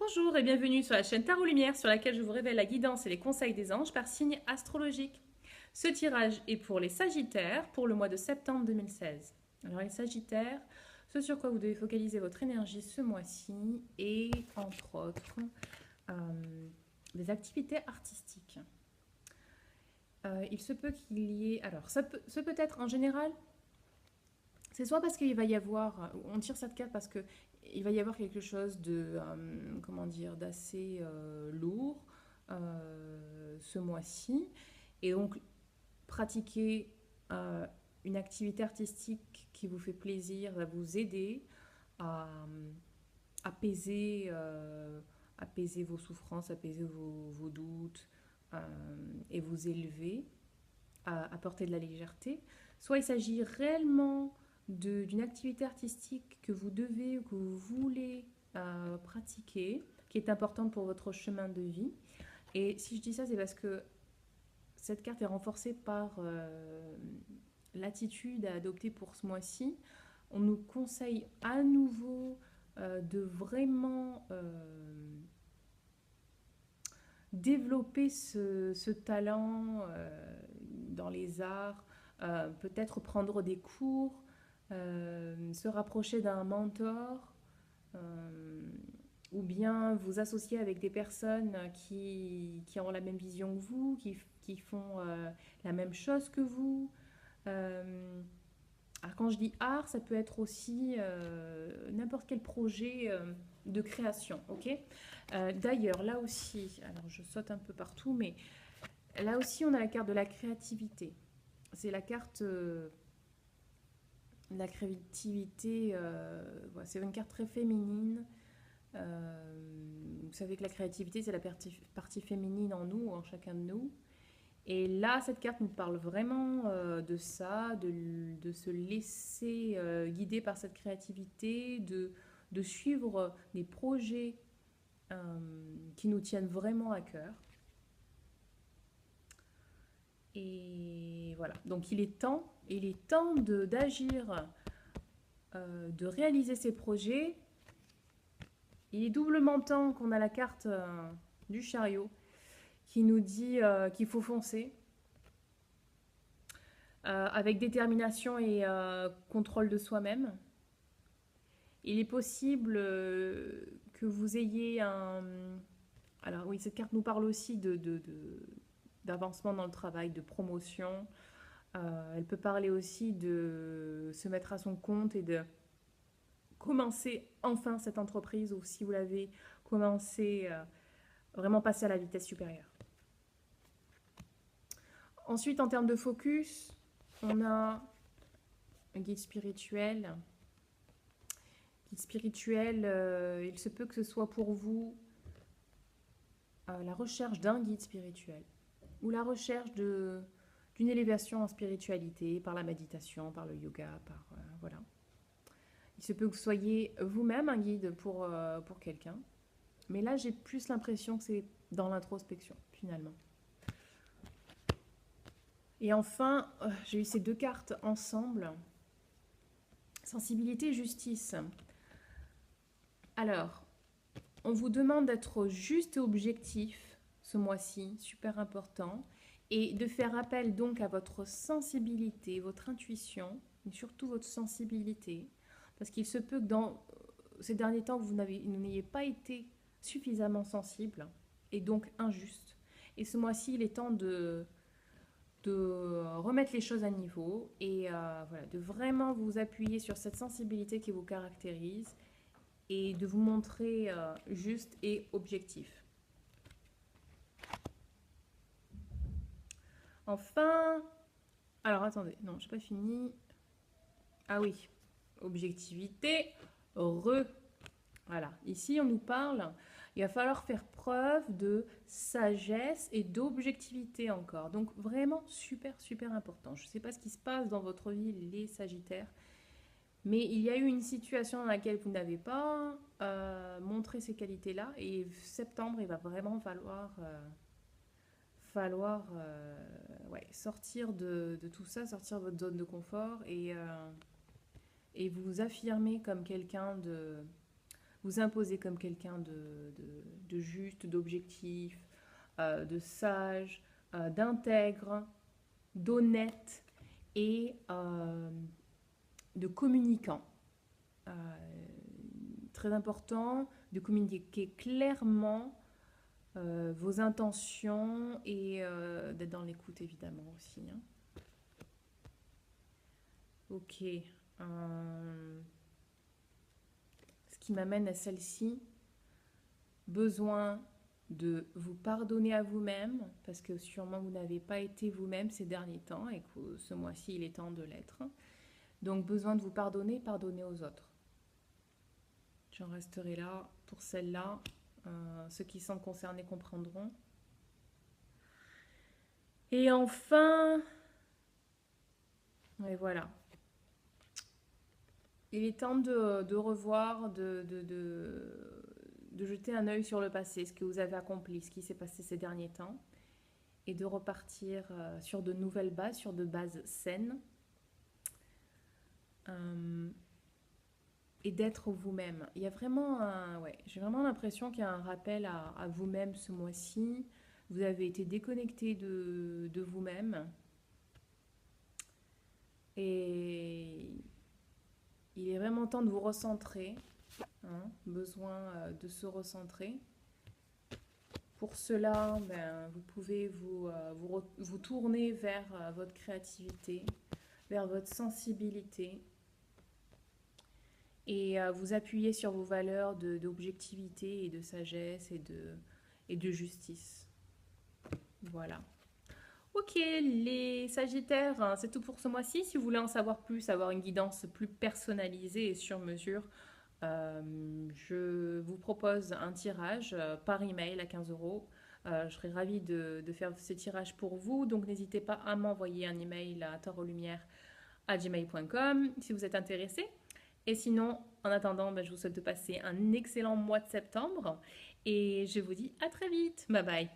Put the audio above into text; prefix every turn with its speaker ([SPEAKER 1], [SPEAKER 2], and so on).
[SPEAKER 1] Bonjour et bienvenue sur la chaîne Tarot Lumière sur laquelle je vous révèle la guidance et les conseils des anges par signe astrologique. Ce tirage est pour les Sagittaires pour le mois de septembre 2016. Alors les Sagittaires, ce sur quoi vous devez focaliser votre énergie ce mois-ci est entre autres euh, des activités artistiques. Il se peut qu'il y ait... Alors ce peut être en général, c'est soit parce qu'il va y avoir... On tire cette carte parce que il va y avoir quelque chose de, comment dire, d'assez lourd ce mois-ci. Et donc, pratiquer une activité artistique qui vous fait plaisir va vous aider à apaiser, apaiser vos souffrances, apaiser vos doutes et vous élever, à apporter de la légèreté. Soit il s'agit réellement d'une activité artistique que vous devez ou que vous voulez pratiquer, qui est importante pour votre chemin de vie. Et si je dis ça, c'est parce que cette carte est renforcée par l'attitude à adopter pour ce mois-ci. On nous conseille à nouveau de vraiment développer ce talent dans les arts, peut-être prendre des cours, se rapprocher d'un mentor, ou bien vous associer avec des personnes qui ont la même vision que vous, qui font la même chose que vous. Alors quand je dis art, ça peut être aussi n'importe quel projet de création, ok. D'ailleurs, là aussi, alors je saute un peu partout, mais là aussi on a la carte de la créativité. C'est la carte de la créativité, voilà, c'est une carte très féminine. Vous savez que la créativité, c'est la partie féminine en nous, en chacun de nous. Et là, cette carte nous parle vraiment de ça, de se laisser guider par cette créativité, de suivre des projets qui nous tiennent vraiment à cœur. Et voilà, donc il est temps d'agir, de réaliser ces projets. Il est doublement temps qu'on a la carte du chariot qui nous dit qu'il faut foncer avec détermination et contrôle de soi-même. Il est possible que vous ayez un... Alors oui, cette carte nous parle aussi d'avancement dans le travail, de promotion. Elle peut parler aussi de se mettre à son compte et de commencer enfin cette entreprise, ou si vous l'avez commencé, vraiment passer à la vitesse supérieure. Ensuite, en termes de focus, on a un guide spirituel. Guide spirituel, il se peut que ce soit pour vous la recherche d'un guide spirituel ou la recherche d'une élévation en spiritualité par la méditation, par le yoga, par voilà. Il se peut que vous soyez vous-même un guide pour quelqu'un, mais là j'ai plus l'impression que c'est dans l'introspection finalement. Et enfin, j'ai eu ces deux cartes ensemble. Sensibilité, justice. Alors, on vous demande d'être juste et objectif ce mois-ci, super important, et de faire appel donc à votre sensibilité, votre intuition, et surtout votre sensibilité, parce qu'il se peut que dans ces derniers temps, vous n'ayez pas été suffisamment sensible, et donc injuste. Et ce mois-ci, il est temps de remettre les choses à niveau et voilà, de vraiment vous appuyer sur cette sensibilité qui vous caractérise et de vous montrer juste et objectif. Enfin, alors attendez, non, j'ai pas fini. Ah oui, objectivité, voilà, ici on nous parle, il va falloir faire preuve de sagesse et d'objectivité encore. Donc vraiment super super important. Je ne sais pas ce qui se passe dans votre vie les Sagittaires, mais il y a eu une situation dans laquelle vous n'avez pas montré ces qualités-là et septembre il va vraiment falloir ouais, sortir de tout ça, sortir de votre zone de confort et vous affirmer comme quelqu'un de... vous imposer comme quelqu'un de juste, d'objectif, de sage, d'intègre, d'honnête et de communicant. Très important de communiquer clairement vos intentions et d'être dans l'écoute évidemment aussi. Hein. Ok. Ce qui m'amène à celle-ci, besoin de vous pardonner à vous-même, parce que sûrement vous n'avez pas été vous-même ces derniers temps et que ce mois-ci il est temps de l'être. Donc besoin de vous pardonner, pardonner aux autres. J'en resterai là pour celle-là. Ceux qui sont concernés comprendront. Et enfin, et voilà. Il est temps de revoir, de jeter un œil sur le passé, ce que vous avez accompli, ce qui s'est passé ces derniers temps, et de repartir sur de nouvelles bases, sur de bases saines, et d'être vous-même. Il y a vraiment j'ai vraiment l'impression qu'il y a un rappel à vous-même ce mois-ci. Vous avez été déconnecté de vous-même. Et il est vraiment temps de vous recentrer. Hein, besoin de se recentrer. Pour cela, vous pouvez vous tourner vers votre créativité, vers votre sensibilité et vous appuyer sur vos valeurs d'objectivité et de sagesse et de justice. Voilà. Ok, les Sagittaires, hein, c'est tout pour ce mois-ci. Si vous voulez en savoir plus, avoir une guidance plus personnalisée et sur mesure, je vous propose un tirage par email à 15 euros. Je serais ravie de faire ce tirage pour vous. Donc n'hésitez pas à m'envoyer un email à tarotlumière@gmail.com si vous êtes intéressé. Et sinon, en attendant, je vous souhaite de passer un excellent mois de septembre. Et je vous dis à très vite. Bye bye.